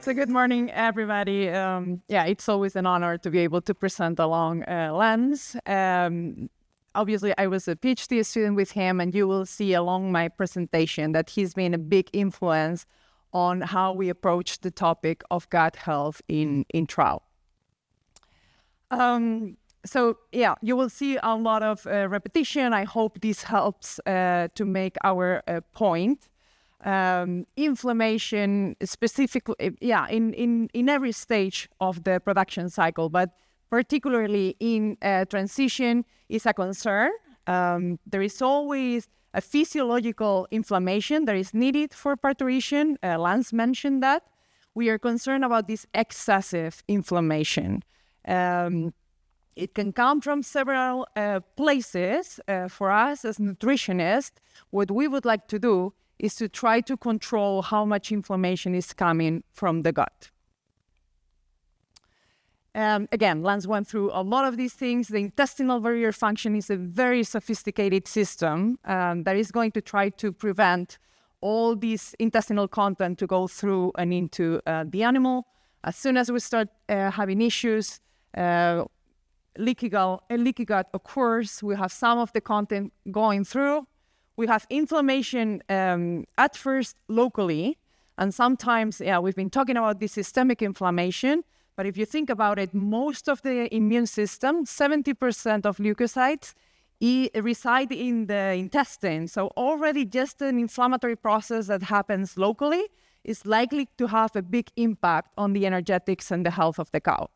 So good morning, everybody. It's always an honor to be able to present along Lance. Obviously, I was a PhD student with him, and you will see along my presentation that he's been a big influence on how we approach the topic of gut health in trial. You will see a lot of repetition. I hope this helps to make our point. Inflammation specifically, in every stage of the production cycle, but particularly in transition is a concern. There is always a physiological inflammation that is needed for parturition. Lance mentioned that. We are concerned about this excessive inflammation. It can come from several places. For us as nutritionists, what we would like to do is to try to control how much inflammation is coming from the gut. Again, Lance went through a lot of these things. The intestinal barrier function is a very sophisticated system that is going to try to prevent all this intestinal content to go through and into the animal. As soon as we start having issues, leaky gut occurs. We have some of the content going through. We have inflammation at first locally, and sometimes, we've been talking about the systemic inflammation, but if you think about it, most of the immune system, 70% of leukocytes, reside in the intestine. So already just an inflammatory process that happens locally is likely to have a big impact on the energetics and the health of the cow.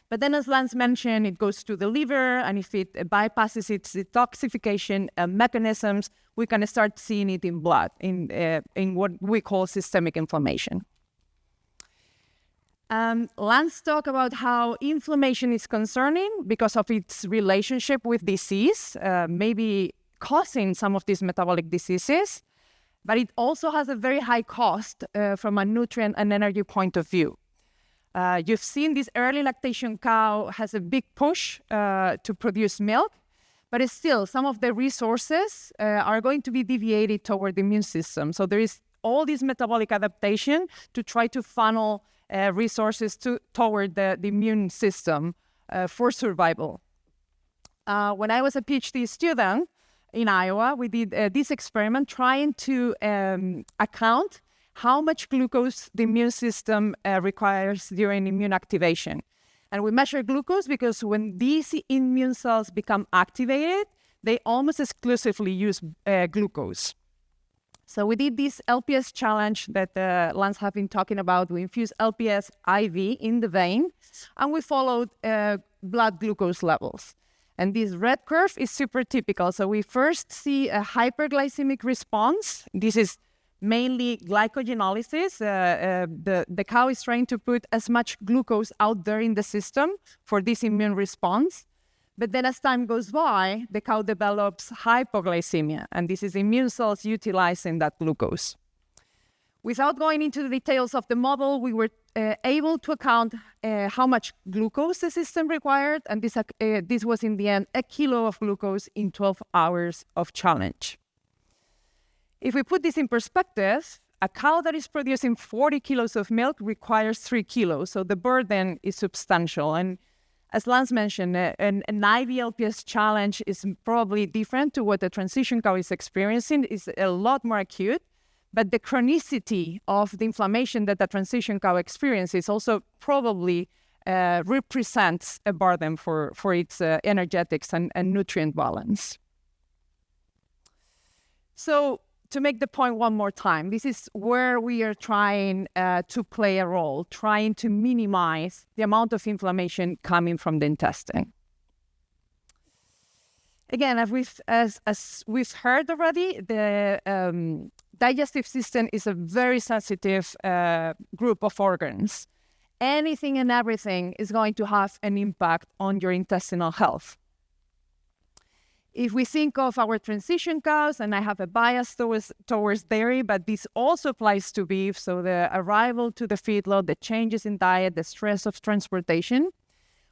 But then, as Lance mentioned, it goes to the liver, and if it bypasses its detoxification mechanisms, we can start seeing it in blood, in what we call systemic inflammation. Lance talked about how inflammation is concerning because of its relationship with disease, maybe causing some of these metabolic diseases, but it also has a very high cost from a nutrient and energy point of view. You've seen this early lactation cow has a big push to produce milk, but it's still some of the resources are going to be deviated toward the immune system. So there is all this metabolic adaptation to try to funnel resources toward the immune system for survival. When I was a PhD student in Iowa, we did this experiment trying to account how much glucose the immune system requires during immune activation. And we measure glucose because when these immune cells become activated, they almost exclusively use glucose. So we did this LPS challenge that Lance have been talking about. We infused LPS IV in the vein, and we followed blood glucose levels. And this red curve is super typical. So we first see a hyperglycemic response. This is mainly glycogenolysis. The cow is trying to put as much glucose out there in the system for this immune response. But then as time goes by, the cow develops hypoglycemia, and this is immune cells utilizing that glucose. Without going into the details of the model, we were able to account how much glucose the system required, and this was in the end 1 kilo of glucose in 12 hours of challenge. If we put this in perspective, a cow that is producing 40 kilos of milk requires 3 kilos, so the burden is substantial. And as Lance mentioned, an IV LPS challenge is probably different to what the transition cow is experiencing. It's a lot more acute, but the chronicity of the inflammation that the transition cow experiences also probably represents a burden for its energetics and nutrient balance. So, to make the point one more time, this is where we are trying to play a role, trying to minimize the amount of inflammation coming from the intestine. Again, as we've heard already, the digestive system is a very sensitive group of organs. Anything and everything is going to have an impact on your intestinal health. If we think of our transition cows, and I have a bias towards dairy, but this also applies to beef, so the arrival to the feedlot, the changes in diet, the stress of transportation,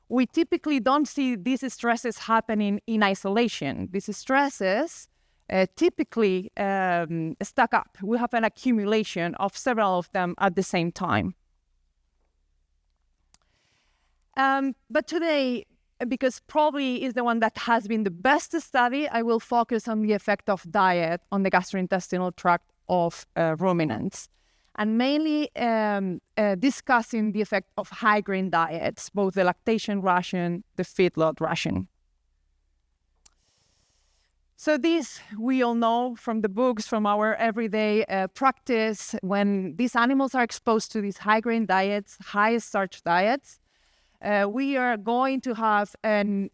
we typically don't see these stresses happening in isolation. These stresses typically stack up. We have an accumulation of several of them at the same time. But today, because probably is the one that has been the best study, I will focus on the effect of diet on the gastrointestinal tract of ruminants, and mainly discussing the effect of high-grain diets, both the lactation ration, the feedlot ration. So this we all know from the books, from our everyday practice. When these animals are exposed to these high-grain diets, high-starch diets, we are going to have an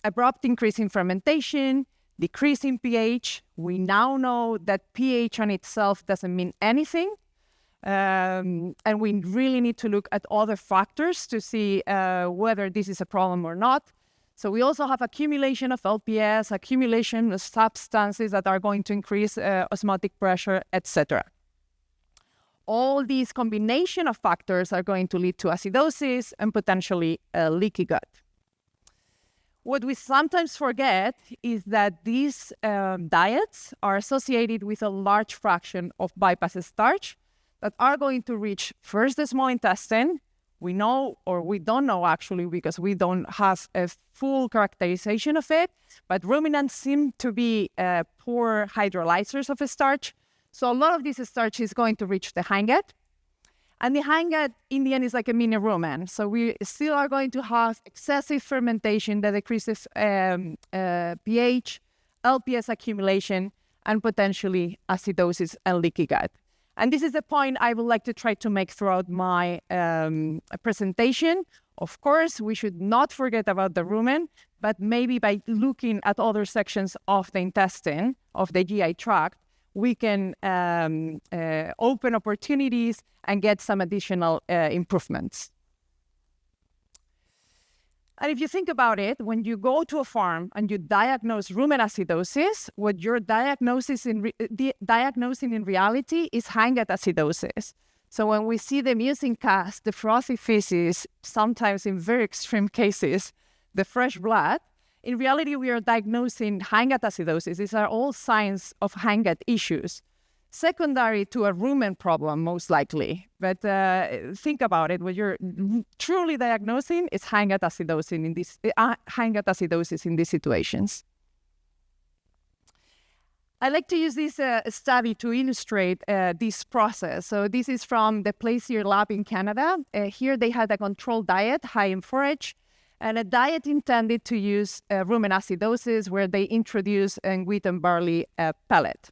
abrupt increase in fermentation, decrease in pH. We now know that pH on itself doesn't mean anything. And we really need to look at other factors to see whether this is a problem or not. So we also have accumulation of LPS, accumulation of substances that are going to increase osmotic pressure, etc. All these combination of factors are going to lead to acidosis and potentially a leaky gut. What we sometimes forget is that these diets are associated with a large fraction of bypass starch that are going to reach first the small intestine. We know, or we don't know actually, because we don't have a full characterization of it, but ruminants seem to be poor hydrolyzers of starch. So a lot of this starch is going to reach the hindgut. And the hindgut, in the end, is like a mini rumen. So we still are going to have excessive fermentation that decreases pH, LPS accumulation, and potentially acidosis and leaky gut. And this is the point I would like to try to make throughout my presentation. Of course, we should not forget about the rumen, but maybe by looking at other sections of the intestine, of the GI tract, we can open opportunities and get some additional improvements. And if you think about it, when you go to a farm and you diagnose rumen acidosis, what you're diagnosing in reality is hindgut acidosis. So when we see the mucin cast, the frothy feces, sometimes in very extreme cases, the fresh blood, in reality, we are diagnosing hindgut acidosis. These are all signs of hindgut issues, secondary to a rumen problem, most likely. But think about it. What you're truly diagnosing is hindgut acidosis in these situations. I like to use this study to illustrate this process. So this is from the Plaisir lab in Canada. Here they had a controlled diet, high in forage, and a diet intended to use rumen acidosis, where they introduce a wheat and barley pellet.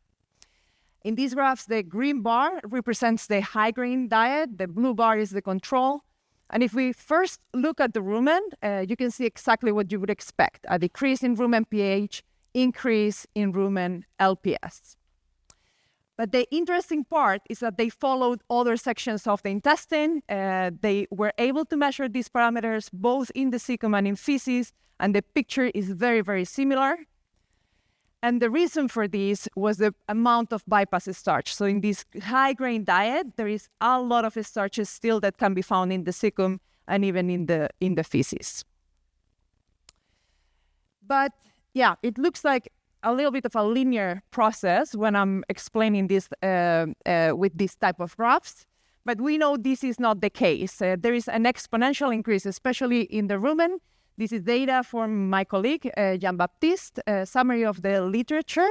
In these graphs, the green bar represents the high-grain diet, the blue bar is the control. And if we first look at the rumen, you can see exactly what you would expect: a decrease in rumen pH, increase in rumen LPS. But the interesting part is that they followed other sections of the intestine. They were able to measure these parameters both in the cecum and in feces, and the picture is very, very similar. And the reason for this was the amount of bypass starch. So in this high-grain diet, there is a lot of starches still that can be found in the cecum and even in the feces. But yeah, it looks like a little bit of a linear process when I'm explaining this with this type of graphs. But we know this is not the case. There is an exponential increase, especially in the rumen. This is data from my colleague, Jean-Baptiste, summary of the literature.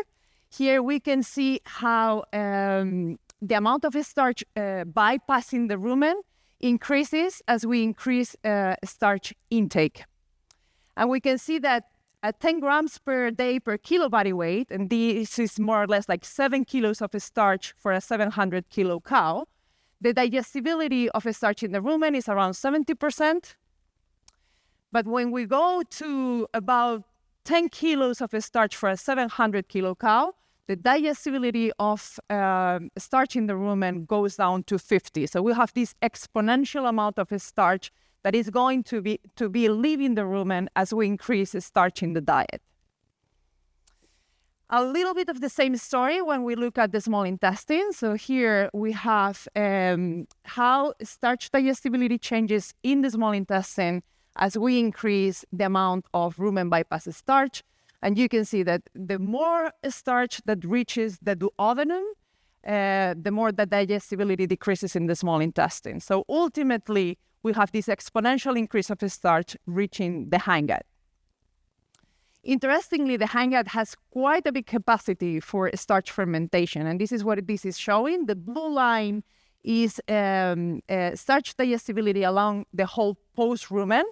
Here we can see how the amount of starch bypassing the rumen increases as we increase starch intake. And we can see that at 10 grams per day per kilo body weight, and this is more or less like 7 kilos of starch for a 700 kilo cow, the digestibility of starch in the rumen is around 70%. But when we go to about 10 kilos of starch for a 700 kilo cow, the digestibility of starch in the rumen goes down to 50. So we have this exponential amount of starch that is going to be leaving the rumen as we increase starch in the diet. A little bit of the same story when we look at the small intestine. So here we have how starch digestibility changes in the small intestine as we increase the amount of rumen bypass starch. And you can see that the more starch that reaches the duodenum, the more the digestibility decreases in the small intestine. So ultimately, we have this exponential increase of starch reaching the hindgut. Interestingly, the hindgut has quite a big capacity for starch fermentation, and this is what this is showing. The blue line is starch digestibility along the whole post-rumen.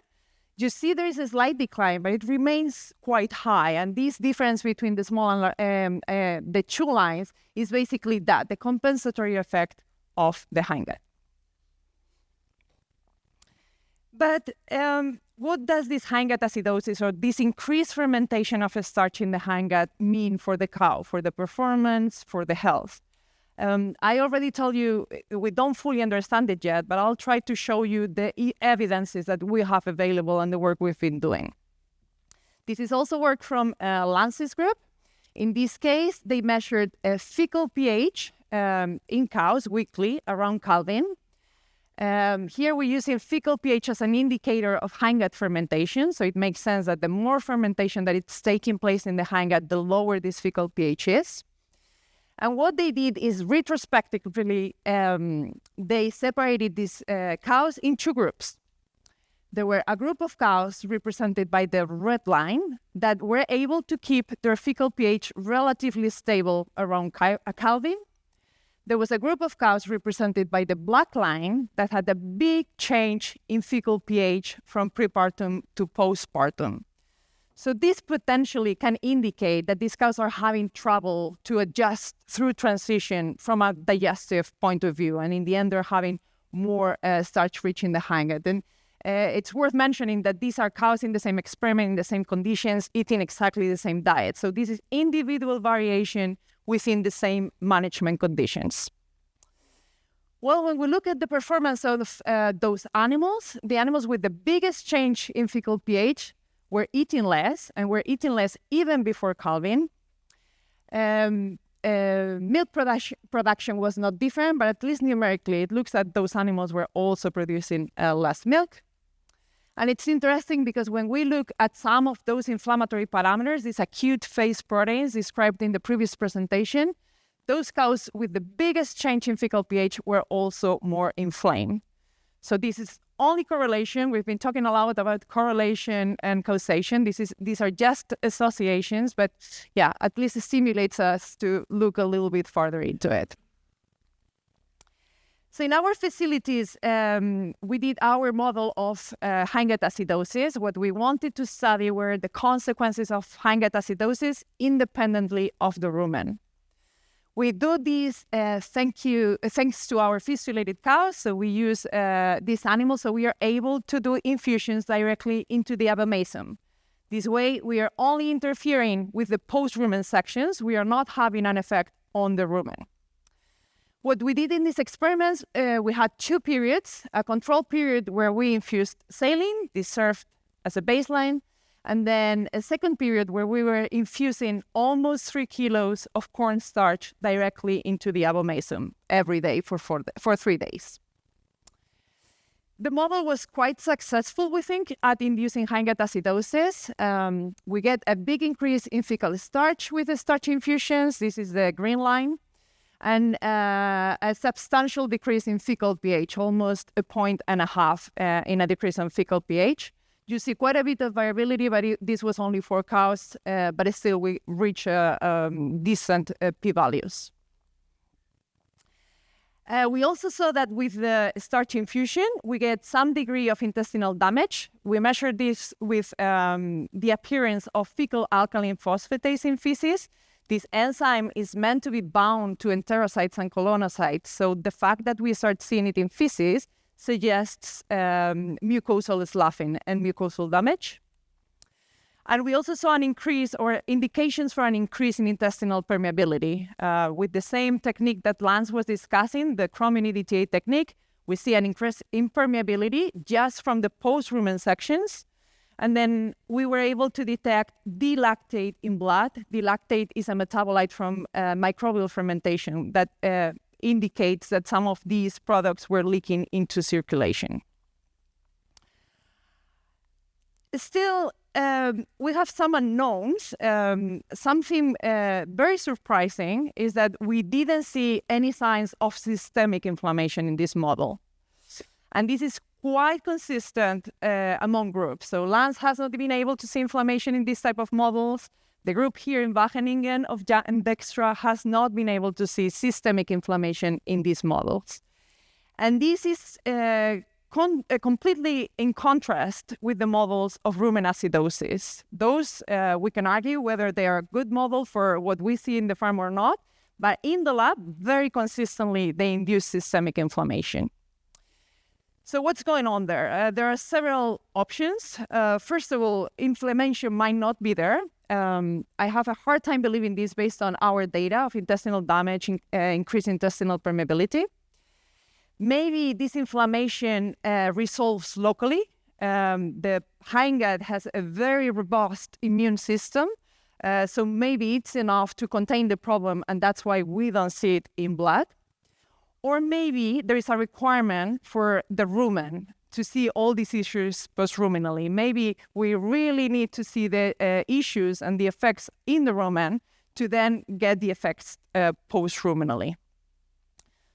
You see there is a slight decline, but it remains quite high. And this difference between the small and the two lines is basically that, the compensatory effect of the hindgut. But what does this hindgut acidosis or this increased fermentation of starch in the hindgut mean for the cow, for the performance, for the health? I already told you we don't fully understand it yet, but I'll try to show you the evidences that we have available and the work we've been doing. This is also work from Sanz's group. In this case, they measured a fecal pH in cows weekly around Kelvin. Here we're using fecal pH as an indicator of hindgut fermentation, so it makes sense that the more fermentation that it's taking place in the hindgut, the lower this fecal pH is. And what they did is retrospectively, they separated these cows in two groups. There were a group of cows represented by the red line that were able to keep their fecal pH relatively stable around Kelvin. There was a group of cows represented by the black line that had a big change in fecal pH from prepartum to postpartum. So this potentially can indicate that these cows are having trouble to adjust through transition from a digestive point of view. And in the end, they're having more starch reaching the hindgut. And it's worth mentioning that these are cows in the same experiment, in the same conditions, eating exactly the same diet. So this is individual variation within the same management conditions. Well, when we look at the performance of those animals, the animals with the biggest change in fecal pH were eating less, and were eating less even before Kelvin. Milk production was not different, but at least numerically, it looks like those animals were also producing less milk. And it's interesting because when we look at some of those inflammatory parameters, these acute phase proteins described in the previous presentation, those cows with the biggest change in fecal pH were also more inflamed. So this is only correlation. We've been talking a lot about correlation and causation. These are just associations, but yeah, at least it stimulates us to look a little bit farther into it. So in our facilities, we did our model of hindgut acidosis. What we wanted to study were the consequences of hindgut acidosis independently of the rumen. We do this thanks to our fistulated cows. So we use these animals, so we are able to do infusions directly into the abomasum. This way, we are only interfering with the post-rumen sections. We are not having an effect on the rumen. What we did in these experiments, we had two periods, a control period where we infused saline, this served as a baseline, and then a second period where we were infusing almost 3 kilos of cornstarch directly into the abomasum every day for 3 days. The model was quite successful, we think, at inducing hindgut acidosis. We get a big increase in fecal starch with the starch infusions. This is the green line. And a substantial decrease in fecal pH, almost 1.5 points in a decrease in fecal pH. You see quite a bit of variability, but this was only for cows, but still we reach decent p-values. We also saw that with the starch infusion, we get some degree of intestinal damage. We measured this with the appearance of fecal alkaline phosphatase in feces. This enzyme is meant to be bound to enterocytes and colonocytes. So the fact that we start seeing it in feces suggests mucosal sloughing and mucosal damage. And we also saw an increase or indications for an increase in intestinal permeability. With the same technique that Lance was discussing, the chromium EDTA technique, we see an increase in permeability just from the post-rumen sections. And then we were able to detect D-lactate in blood. D-lactate is a metabolite from microbial fermentation that indicates that some of these products were leaking into circulation. Still, we have some unknowns. Something very surprising is that we didn't see any signs of systemic inflammation in this model. And this is quite consistent among groups. So Lanz has not been able to see inflammation in this type of models. The group here in Wageningen of Jack and Dijkstra has not been able to see systemic inflammation in these models. And this is completely in contrast with the models of rumen acidosis. Those, we can argue whether they are a good model for what we see in the farm or not, but in the lab, very consistently, they induce systemic inflammation. So what's going on there? There are several options. First of all, inflammation might not be there. I have a hard time believing this based on our data of intestinal damage, increased intestinal permeability. Maybe this inflammation resolves locally. The hindgut has a very robust immune system, so maybe it's enough to contain the problem, and that's why we don't see it in blood. Or maybe there is a requirement for the rumen to see all these issues post-ruminally. Maybe we really need to see the issues and the effects in the rumen to then get the effects post-ruminally.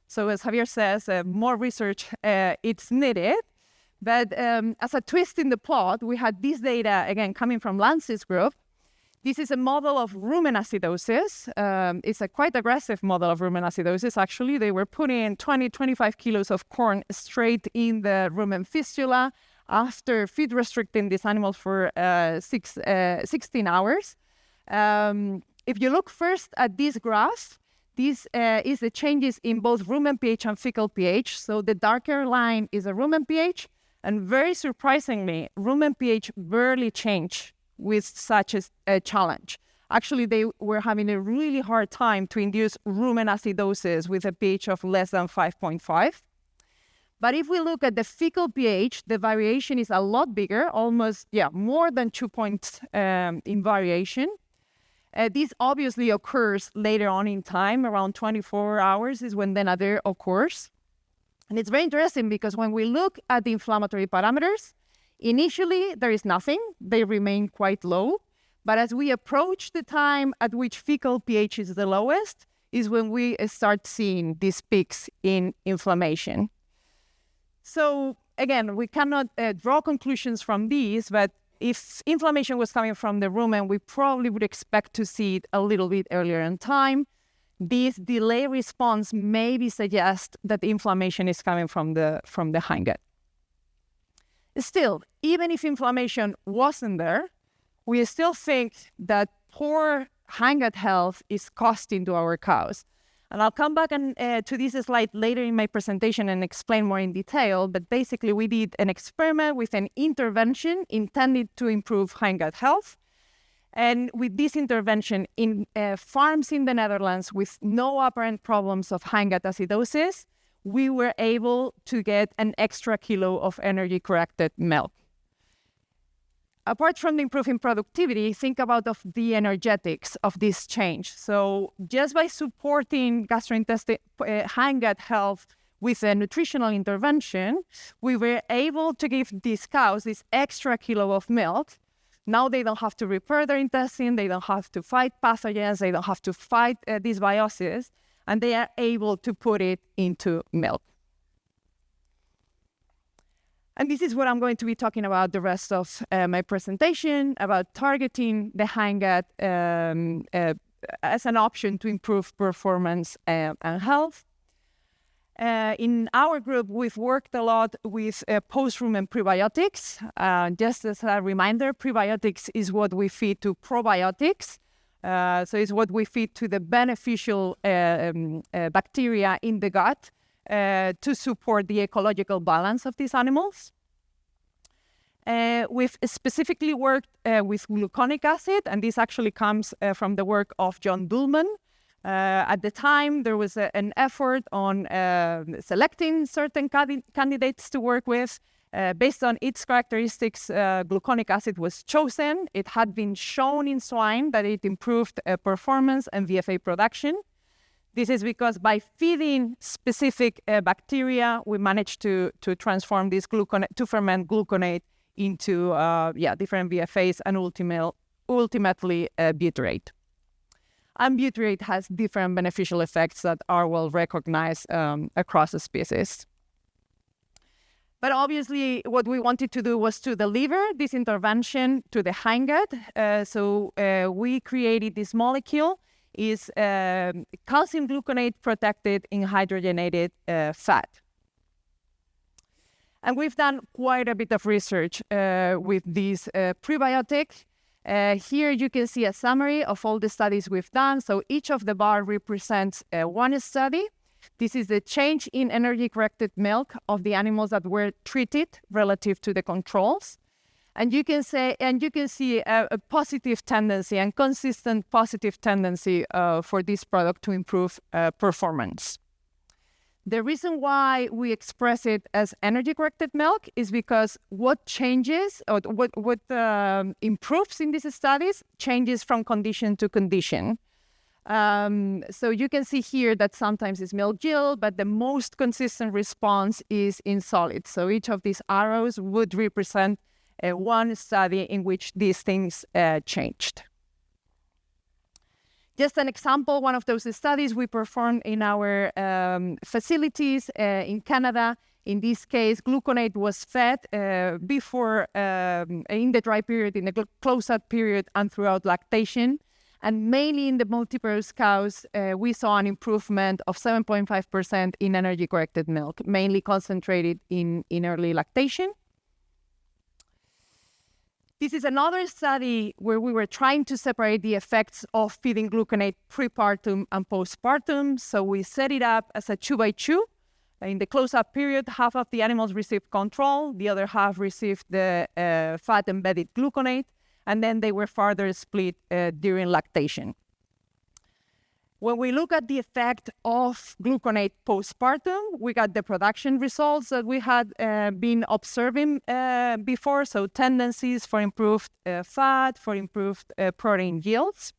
So as Javier says, more research it's needed. But as a twist in the plot, we had this data, again, coming from Lanz's group. This is a model of rumen acidosis. It's a quite aggressive model of rumen acidosis, actually. They were putting 25 kilos of corn straight in the rumen fistula after feed restricting these animals for 16 hours. If you look first at this graph, this is the changes in both rumen pH and fecal pH. So the darker line is a rumen pH, and very surprisingly, rumen pH barely changed with such a challenge. Actually, they were having a really hard time to induce rumen acidosis with a pH of less than 5.5. But if we look at the fecal pH, the variation is a lot bigger, almost, more than 2 points in variation. This obviously occurs later on in time, around 24 hours is when the nadir occurs. And it's very interesting because when we look at the inflammatory parameters, initially, there is nothing. They remain quite low. But as we approach the time at which fecal pH is the lowest, is when we start seeing these peaks in inflammation. So again, we cannot draw conclusions from these, but if inflammation was coming from the rumen, we probably would expect to see it a little bit earlier in time. This delay response maybe suggests that the inflammation is coming from the hindgut. Still, even if inflammation wasn't there, we still think that poor hindgut health is costing to our cows. And I'll come back to this slide later in my presentation and explain more in detail, but basically we did an experiment with an intervention intended to improve hindgut health. And with this intervention in farms in the Netherlands with no apparent problems of hindgut acidosis, we were able to get an extra kilo of energy-corrected milk. Apart from the improving productivity, think about the energetics of this change. So just by supporting gastrointestinal hindgut health with a nutritional intervention, we were able to give these cows this extra kilo of milk. Now they don't have to repair their intestine, they don't have to fight pathogens, they don't have to fight dysbiosis, and they are able to put it into milk. And this is what I'm going to be talking about the rest of my presentation, about targeting the hindgut as an option to improve performance and health. In our group, we've worked a lot with post-rumen prebiotics. Just as a reminder, prebiotics is what we feed to probiotics. So it's what we feed to the beneficial bacteria in the gut to support the ecological balance of these animals. We've specifically worked with gluconic acid, and this actually comes from the work of John Dulman. At the time, there was an effort on selecting certain candidates to work with. Based on its characteristics, gluconic acid was chosen. It had been shown in swine that it improved performance and VFA production. This is because by feeding specific bacteria, we managed to transform this to ferment gluconate into different VFAs and ultimately butyrate. And butyrate has different beneficial effects that are well recognized across the species. But obviously, what we wanted to do was to deliver this intervention to the hindgut. So we created this molecule, is calcium gluconate protected in hydrogenated fat. And we've done quite a bit of research with this prebiotic. Here you can see a summary of all the studies we've done. So each of the bar represents one study. This is the change in energy-corrected milk of the animals that were treated relative to the controls. And you can see a positive tendency and consistent positive tendency for this product to improve performance. The reason why we express it as energy-corrected milk is because what changes or what improves in these studies changes from condition to condition. So you can see here that sometimes it's milk yield, but the most consistent response is in solids. So each of these arrows would represent one study in which these things changed. Just an example, one of those studies we performed in our facilities in Canada. In this case, gluconate was fed before, in the dry period, in the close-out period, and throughout lactation. And mainly in the multipurpose cows, we saw an improvement of 7.5% in energy-corrected milk, mainly concentrated in early lactation. This is another study where we were trying to separate the effects of feeding gluconate prepartum and postpartum. So we set it up as a 2-by-2. In the close-up period, half of the animals received control, the other half received the fat-embedded gluconate, and then they were further split during lactation. When we look at the effect of gluconate postpartum, we got the production results that we had been observing before, so tendencies for improved fat, for improved protein yields.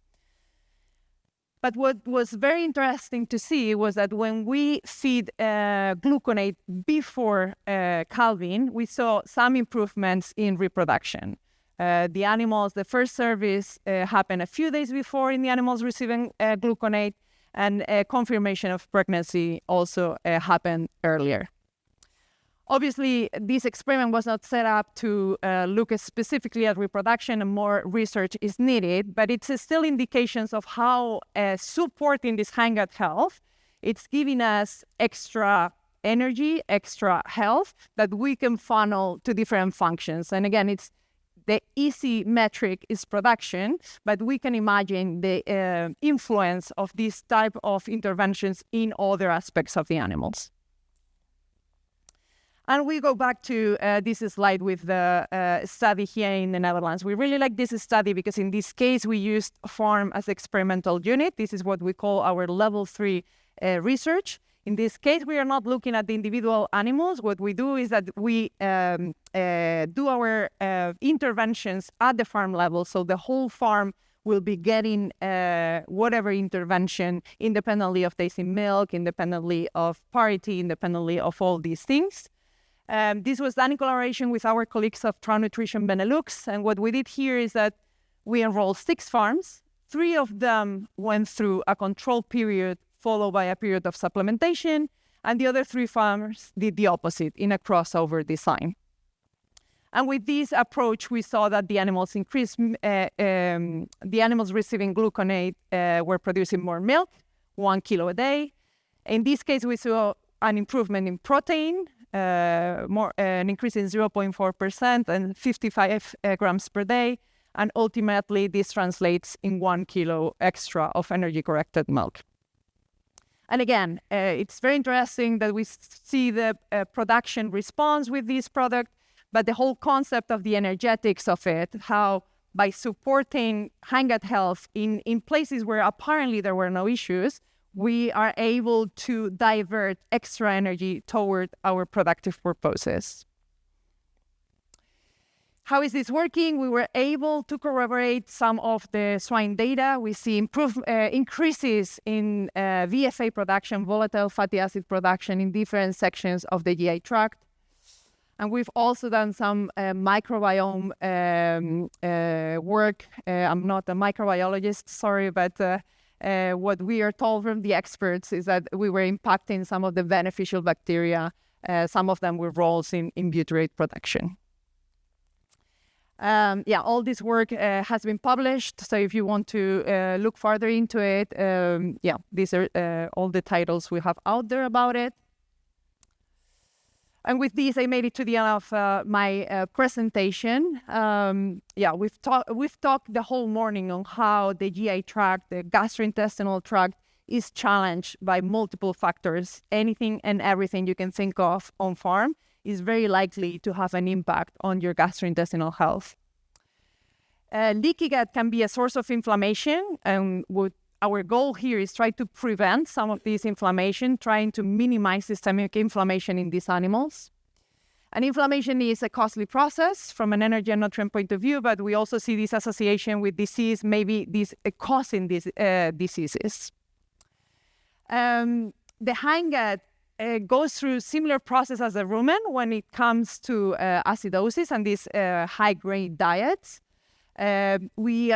But what was very interesting to see was that when we feed gluconate before calving, we saw some improvements in reproduction. The animals, the first service happened a few days before in the animals receiving gluconate, and confirmation of pregnancy also happened earlier. Obviously, this experiment was not set up to look specifically at reproduction, and more research is needed, but it's still indications of how supporting this hindgut health, it's giving us extra energy, extra health that we can funnel to different functions. And again, it's the easy metric is production, but we can imagine the influence of this type of interventions in other aspects of the animals. And we go back to this slide with the study here in the Netherlands. We really like this study because in this case, we used farm as experimental unit. This is what we call our level 3 research. In this case, we are not looking at the individual animals. What we do is that we do our interventions at the farm level. So the whole farm will be getting whatever intervention independently of taste in milk, independently of parity, independently of all these things. This was done in collaboration with our colleagues of Trout Nutrition Benelux. And what we did here is that we enrolled 6 farms. 3 of them went through a control period followed by a period of supplementation, and the other 3 farms did the opposite in a crossover design. And with this approach, we saw that the animals increased, the animals receiving gluconate were producing more milk, 1 kilo a day. In this case, we saw an improvement in protein, an increase in 0.4% and 55 grams per day. And ultimately, this translates in 1 kilo extra of energy-corrected milk. And again, it's very interesting that we see the production response with this product, but the whole concept of the energetics of it, how by supporting hindgut health in places where apparently there were no issues, we are able to divert extra energy toward our productive purposes. How is this working? We were able to corroborate some of the swine data. We see increases in VFA production, volatile fatty acid production in different sections of the GI tract. And we've also done some microbiome work. I'm not a microbiologist, sorry, but what we are told from the experts is that we were impacting some of the beneficial bacteria, some of them with roles in butyrate production. All this work has been published, so if you want to look further into it, these are all the titles we have out there about it. And with this, I made it to the end of my presentation. We've talked the whole morning on how the GI tract, the gastrointestinal tract, is challenged by multiple factors. Anything and everything you can think of on farm is very likely to have an impact on your gastrointestinal health. Leaky gut can be a source of inflammation, and what our goal here is try to prevent some of this inflammation, trying to minimize systemic inflammation in these animals. And inflammation is a costly process from an energy and nutrient point of view, but we also see this association with disease, maybe this causing these diseases. The hindgut goes through similar process as the rumen when it comes to acidosis and these high-grade diets. We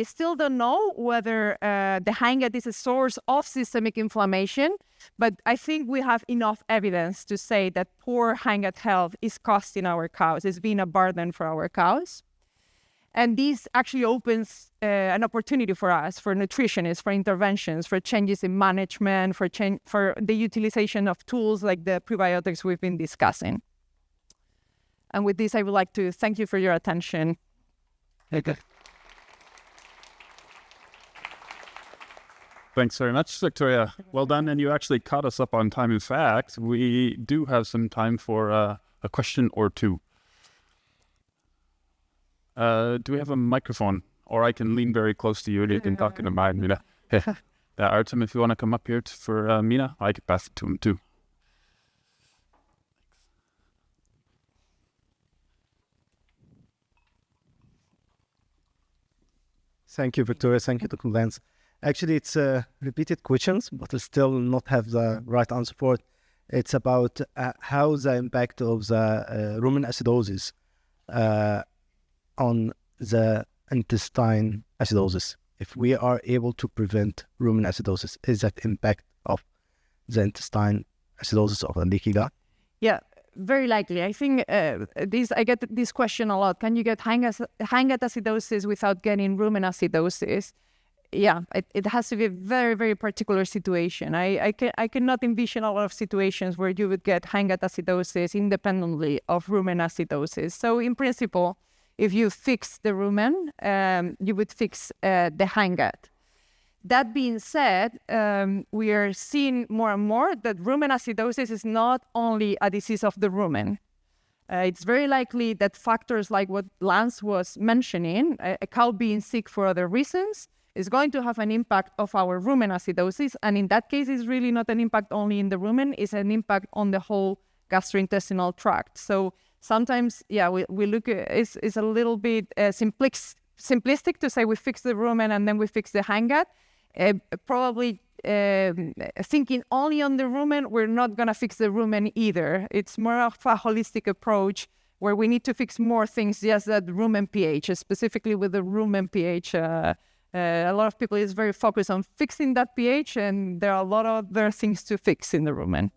still don't know whether the hindgut is a source of systemic inflammation, but I think we have enough evidence to say that poor hindgut health is costing our cows. It's been a burden for our cows. And this actually opens an opportunity for us, for nutritionists, for interventions, for changes in management, for the utilization of tools like the prebiotics we've been discussing. And with this, I would like to thank you for your attention. Okay. Thanks very much, Victoria. Well done, and you actually caught us up on time. In fact, we do have some time for a question or two. Do we have a microphone? Or I can lean very close to you and you can talk in the mic, Mina. Artem, if you want to come up here for Mina, I can pass it to him too. Thank you, Victoria. Thank you, Dr. Lance. Actually, it's repeated questions, but I still not have the right answer for it. It's about how the impact of the rumen acidosis on the intestine acidosis. If we are able to prevent rumen acidosis, is that impact of the intestine acidosis of a leaky gut? Yeah, very likely. I think I get this question a lot. Can you get hindgut acidosis without getting rumen acidosis? Yeah, it has to be a very, very particular situation. I cannot envision a lot of situations where you would get hindgut acidosis independently of rumen acidosis. So in principle, if you fix the rumen, you would fix the hindgut. That being said, we are seeing more and more that rumen acidosis is not only a disease of the rumen. It's very likely that factors like what Lance was mentioning, a cow being sick for other reasons, is going to have an impact of our rumen acidosis. And in that case, it's really not an impact only in the rumen, it's an impact on the whole gastrointestinal tract. So sometimes, we look at it's a little bit simplistic to say we fix the rumen and then we fix the hindgut. Probably thinking only on the rumen, we're not going to fix the rumen either. It's more of a holistic approach where we need to fix more things, just that rumen pH, specifically with the rumen pH. A lot of people is very focused on fixing that pH, and there are a lot of other things to fix in the rumen.